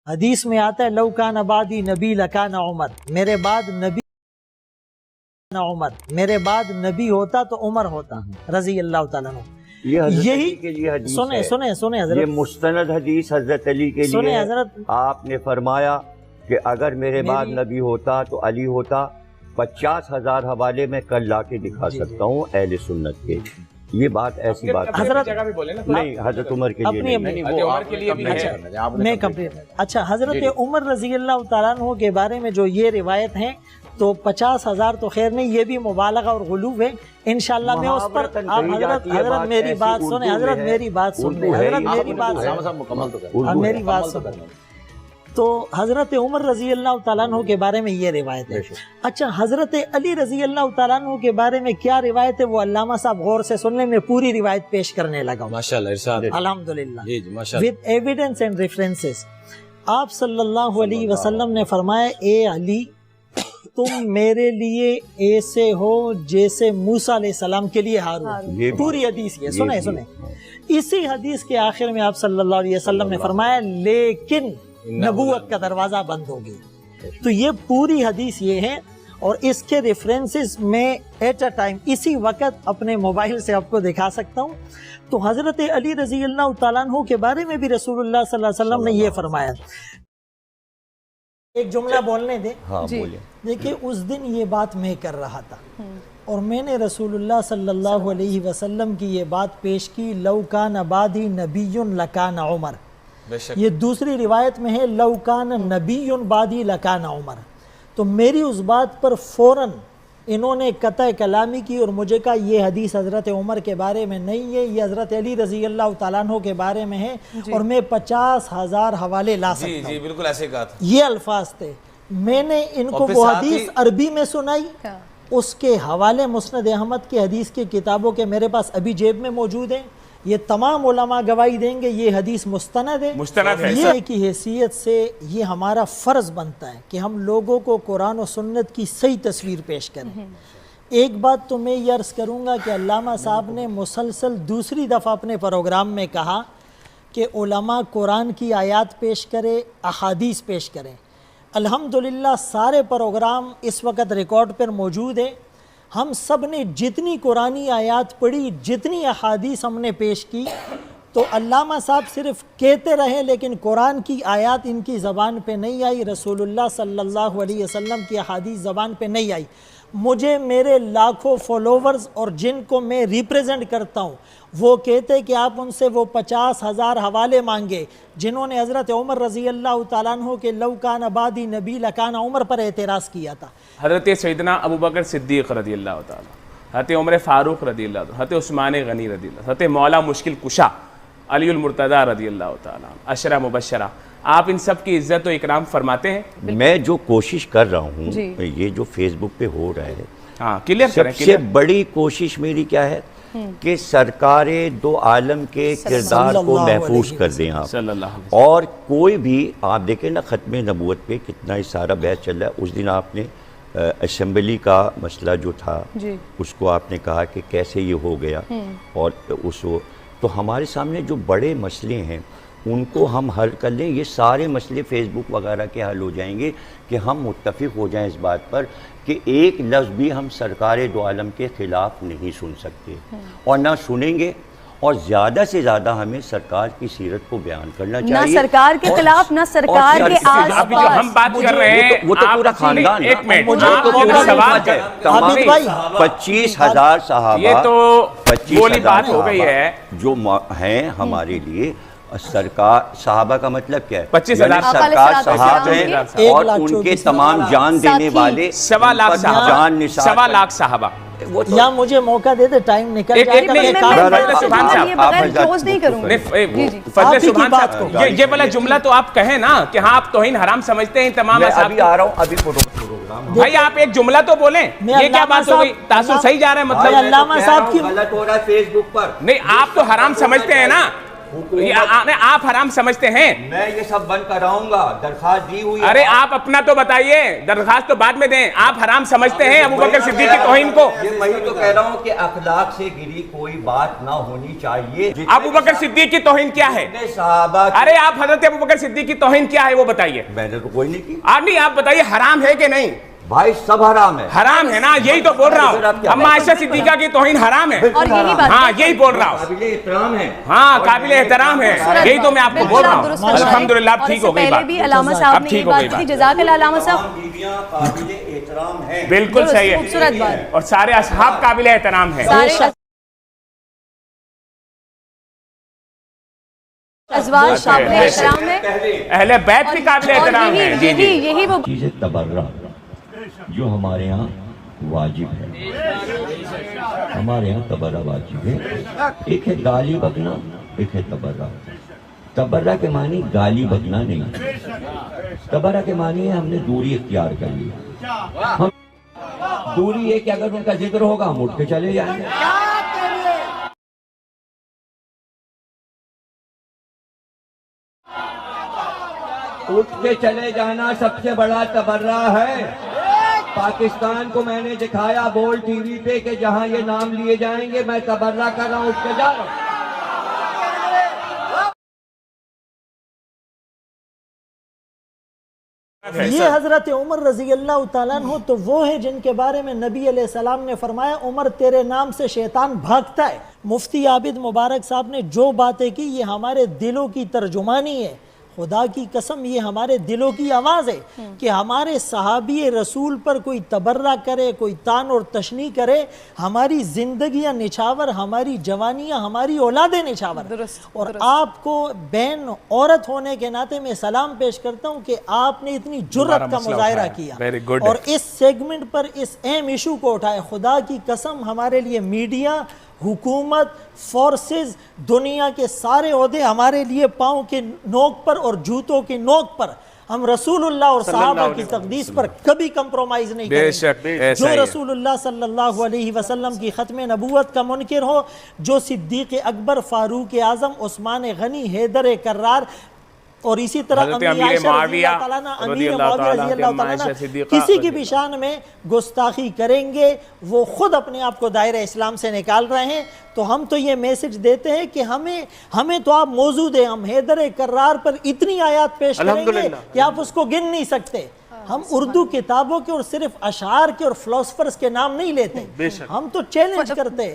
حدیث میں آتا ہے لو کان بعدی نبی لکان عمر، میرے بعد نبی ہوتا تو عمر ہوتا رضی اللہ تعالیٰ عنہ۔ یہی سنیں حضرت، یہ مستند حدیث حضرت علی کے سنیں لیے حضرت، آپ نے فرمایا کہ اگر میرے بعد نبی ہوتا تو علی ہوتا۔ 50,000 حوالے میں کل لا کے دکھا سکتا ہوں اہل سنت کے، یہ بات ایسی بات حضرت نہیں، حضرت عمر کے لیے نہیں۔ میں کمپلیٹ۔ اچھا، حضرت عمر رضی اللہ تعالیٰ عنہ کے بارے میں جو یہ روایت ہیں تو 50,000 تو خیر نہیں، یہ بھی مبالغہ اور غلو ہے انشاءاللہ۔ میں اس پر حضرت میری بات سنیں، حضرت میری بات سنیں، حضرت میری بات سنیں۔ تو حضرت عمر رضی اللہ تعالیٰ عنہ کے بارے میں یہ روایت ہے۔ اچھا، حضرت علی رضی اللہ تعالیٰ عنہ کے بارے میں کیا روایت ہے وہ علامہ صاحب غور سے سن لیں، میں پوری روایت پیش کرنے لگا ہوں ماشاءاللہ، ارشاد الحمدللہ ماشاءاللہ with evidence and references۔ آپ صلی اللہ علیہ وسلم نے فرمایا اے علی، تم میرے لیے ایسے ہو جیسے موسیٰ علیہ السلام کے لیے ہارون۔ پوری حدیث یہ سنیں۔ اسی حدیث کے آخر میں آپ صلی اللہ علیہ وسلم نے فرمایا لیکن نبوت کا دروازہ بند ہو گیا۔ تو یہ پوری حدیث یہ ہے، اور اس کے ریفرنسز میں ایٹ اے ٹائم اسی وقت اپنے موبائل سے آپ کو دکھا سکتا ہوں۔ تو حضرت علی رضی اللہ تعالیٰ عنہ کے بارے میں بھی رسول اللہ صلی اللہ علیہ وسلم نے یہ فرمایا۔ ایک جملہ بولنے دیں۔ دیکھیں، اس دن یہ بات میں کر رہا تھا اور میں نے رسول اللہ صلی اللہ علیہ وسلم کی یہ بات پیش کی، لو کان بعدی نبی لکان عمر۔ یہ دوسری روایت میں ہے لو کان نبی بعدی لکان عمر۔ تو میری اس بات پر فوراً انہوں نے قطع کلامی کی اور مجھے کہا یہ حدیث حضرت عمر کے بارے میں نہیں ہے، یہ حضرت علی رضی اللہ تعالیٰ عنہ کے بارے میں ہے، اور میں 50,000 حوالے لا سکتا ہوں۔ جی بالکل ایسے کہا تھا، یہ الفاظ تھے۔ میں نے ان کو وہ حدیث عربی میں سنائی، اس کے حوالے مسند احمد کے حدیث کی کتابوں کے میرے پاس ابھی جیب میں موجود ہیں، یہ تمام علماء گواہی دیں گے یہ حدیث مستند ہے۔ یہ کی حیثیت سے یہ ہمارا فرض بنتا ہے کہ ہم لوگوں کو قرآن و سنت کی صحیح تصویر پیش کریں۔ ایک بات تو میں یہ عرض کروں گا کہ علامہ صاحب نے مسلسل دوسری دفعہ اپنے پروگرام میں کہا کہ علماء قرآن کی آیات پیش کرے، احادیث پیش کریں۔ الحمدللہ سارے پروگرام اس وقت ریکارڈ پر موجود ہیں۔ ہم سب نے جتنی قرآنی آیات پڑھی، جتنی احادیث ہم نے پیش کی، تو علامہ صاحب صرف کہتے رہے لیکن قرآن کی آیات ان کی زبان پہ نہیں آئی، رسول اللہ صلی اللہ علیہ وسلم کی احادیث زبان پہ نہیں آئی۔ مجھے میرے لاکھوں فالوورز اور جن کو میں ریپریزنٹ کرتا ہوں وہ کہتے کہ آپ ان سے وہ 50,000 حوالے مانگے جنہوں نے حضرت عمر رضی اللہ تعالیٰ عنہ کے لو کان بعدی نبی لکان عمر پر اعتراض کیا تھا۔ حضرت سیدنا ابوبکر صدیق رضی اللہ تعالیٰ، حضرت عمر فاروق رضی اللہ تعالیٰ، حضرت عثمان غنی رضی اللہ، حضرت مولا مشکل کشا علی المرتضیٰ رضی اللہ تعالیٰ، عشرہ مبشرہ، آپ ان سب کی عزت و اکرام فرماتے ہیں؟ میں جو کوشش کر رہا ہوں، یہ جو فیس بک پہ ہو رہا ہے، ہاں کلیئر کریں۔ سب سے بڑی کوشش میری کیا ہے کہ سرکار دو عالم کے کردار کو محفوظ کر دیں آپ، اور کوئی بھی آپ دیکھیں نا ختم نبوت پہ کتنا ہی سارا بحث چل رہا ہے۔ اس دن آپ نے اسمبلی کا مسئلہ جو تھا اس کو آپ نے کہا کہ کیسے یہ ہو گیا، اور تو ہمارے سامنے جو بڑے مسئلے ہیں ان کو ہم حل کر لیں، یہ سارے مسئلے فیس بک وغیرہ کے حل ہو جائیں گے کہ ہم متفق ہو جائیں اس بات پر کہ ایک لفظ بھی ہم سرکار دو عالم کے خلاف نہیں سن سکتے اور نہ سنیں گے، اور زیادہ سے زیادہ ہمیں سرکار کی سیرت کو بیان کرنا چاہیے، نہ سرکار کے خلاف نہ سرکار کے آس پاس۔ ہم بات کر رہے ہیں، وہ تو پورا خاندان، ایک منٹ، تمام 25,000 صحابہ، یہ تو بولی بات ہو گئی ہے جو ہیں ہمارے لیے سرکار۔ صحابہ کا مطلب کیا ہے؟ 25,000 سرکار صحابہ ہیں اور ان کے تمام جان دینے والے، 1.25 لاکھ صحابہ۔ یا مجھے موقع دے دے، ٹائم نکل جائے گا۔ فضل سبحان صاحب، یہ والا جملہ تو آپ کہیں نا کہ ہاں آپ توہین حرام سمجھتے ہیں تمام میں ابھی آ رہا ہوں، ابھی پروگرام بھائی آپ ایک جملہ تو بولیں، یہ کیا بات ہو گئی؟ تاثر صحیح جا رہا ہے، مطلب علامہ صاحب کی غلط ہو رہا ہے فیس بک پر۔ نہیں، آپ تو حرام سمجھتے ہیں نا، آپ حرام سمجھتے ہیں؟ میں یہ سب بند کراؤں گا، درخواست دی ہوئی ہے۔ ارے آپ اپنا تو بتائیے، درخواست تو بعد میں دیں۔ آپ حرام سمجھتے ہیں ابو بکر صدیق کی توہین کو؟ یہ میں تو کہہ رہا ہوں کہ اخلاق سے گری کوئی بات نہ ہونی چاہیے۔ ابو بکر صدیق کی توہین کیا ہے؟ صحابہ، ارے آپ حضرت ابو بکر صدیق کی توہین کیا ہے وہ بتائیے۔ میں نے تو کوئی نہیں کی نہیں، آپ بتائیے حرام ہے کہ نہیں؟ بھائی، سب حرام ہے۔ حرام ہے نا، یہی تو بول رہا ہوں۔ اما عائشہ صدیقہ کی توہین حرام ہے، اور یہی بات ہاں یہی بول رہا ہوں۔ قابل احترام ہے، ہاں قابل احترام ہے، یہی تو میں آپ کو بول رہا ہوں۔ الحمدللہ اب ٹھیک ہو گئی پہلے بھی علامہ صاحب نے یہ بات کی، جزاک اللہ علامہ صاحب، تمام بیویاں قابل احترام ہیں۔ بالکل صحیح ہے، خوبصورت بات۔ اور سارے اصحاب قابل احترام ہیں۔ سارے ازواج قابل احترام ہیں، اہل بیت بھی قابل احترام ہیں۔ جی جی، یہی وہ چیز تبرع جو ہمارے یہاں واجب ہے، ہمارے یہاں تبرع واجب ہے۔ ایک ہے گالی بکنا، ایک ہے تبرع۔ تبرع کے معنی گالی بکنا نہیں، تبرع کے معنی ہے ہم نے دوری اختیار کر لی۔ ہم دوری ہے کہ اگر ان کا ذکر ہوگا ہم اٹھ کے چلے جائیں گے۔ اٹھ کے چلے جانا سب سے بڑا تبرع ہے۔ پاکستان کو میں نے دکھایا بول ٹی وی پہ کہ جہاں یہ نام لیے جائیں گے میں تبرع کر رہا ہوں، اٹھ کے جا رہا ہوں۔ یہ حضرت عمر رضی اللہ تعالیٰ عنہ تو وہ ہیں جن کے بارے میں نبی علیہ السلام نے فرمایا عمر تیرے نام سے شیطان بھاگتا ہے۔ مفتی عابد مبارک صاحب نے جو باتیں کی یہ ہمارے دلوں کی ترجمانی ہے، خدا کی قسم یہ ہمارے دلوں کی آواز ہے کہ ہمارے صحابی رسول پر کوئی تبرع کرے، کوئی تان اور تشنیع کرے، ہماری زندگیاں نچھاور، ہماری جوانیاں، ہماری اولادیں نچھاور۔ اور آپ کو بہن عورت ہونے کے ناطے میں سلام پیش کرتا ہوں کہ آپ نے اتنی جرت کا مظاہرہ کیا اور اس سیگمنٹ پر اس اہم ایشو کو اٹھائے۔ خدا کی قسم ہمارے لیے میڈیا، حکومت، فورسز، دنیا کے سارے عہدے ہمارے لیے پاؤں کے نوک پر اور جوتوں کی نوک پر، ہم رسول اللہ اور صحابہ کی تقدیس پر کبھی کمپرومائز نہیں کریں گے۔ جو رسول اللہ صلی اللہ علیہ وسلم کی ختم نبوت کا منکر ہو، جو صدیق اکبر، فاروق اعظم، عثمان غنی، حیدر کرار اور اسی طرح امیر عائشہ رضی اللہ تعالیٰ عنہ، امیر معاویہ رضی اللہ تعالیٰ عنہ کسی کی بھی شان میں گستاخی کریں گے وہ خود اپنے آپ کو دائرہ اسلام سے نکال رہے ہیں۔ تو ہم تو یہ میسج دیتے ہیں کہ ہمیں تو آپ موجود ہیں، ہم حیدر کرار پر اتنی آیات پیش کریں گے کہ آپ اس کو گن نہیں سکتے۔ ہم اردو کتابوں کے اور صرف اشعار کے اور فلاسفرز کے نام نہیں لیتے، ہم تو چیلنج کرتے ہیں۔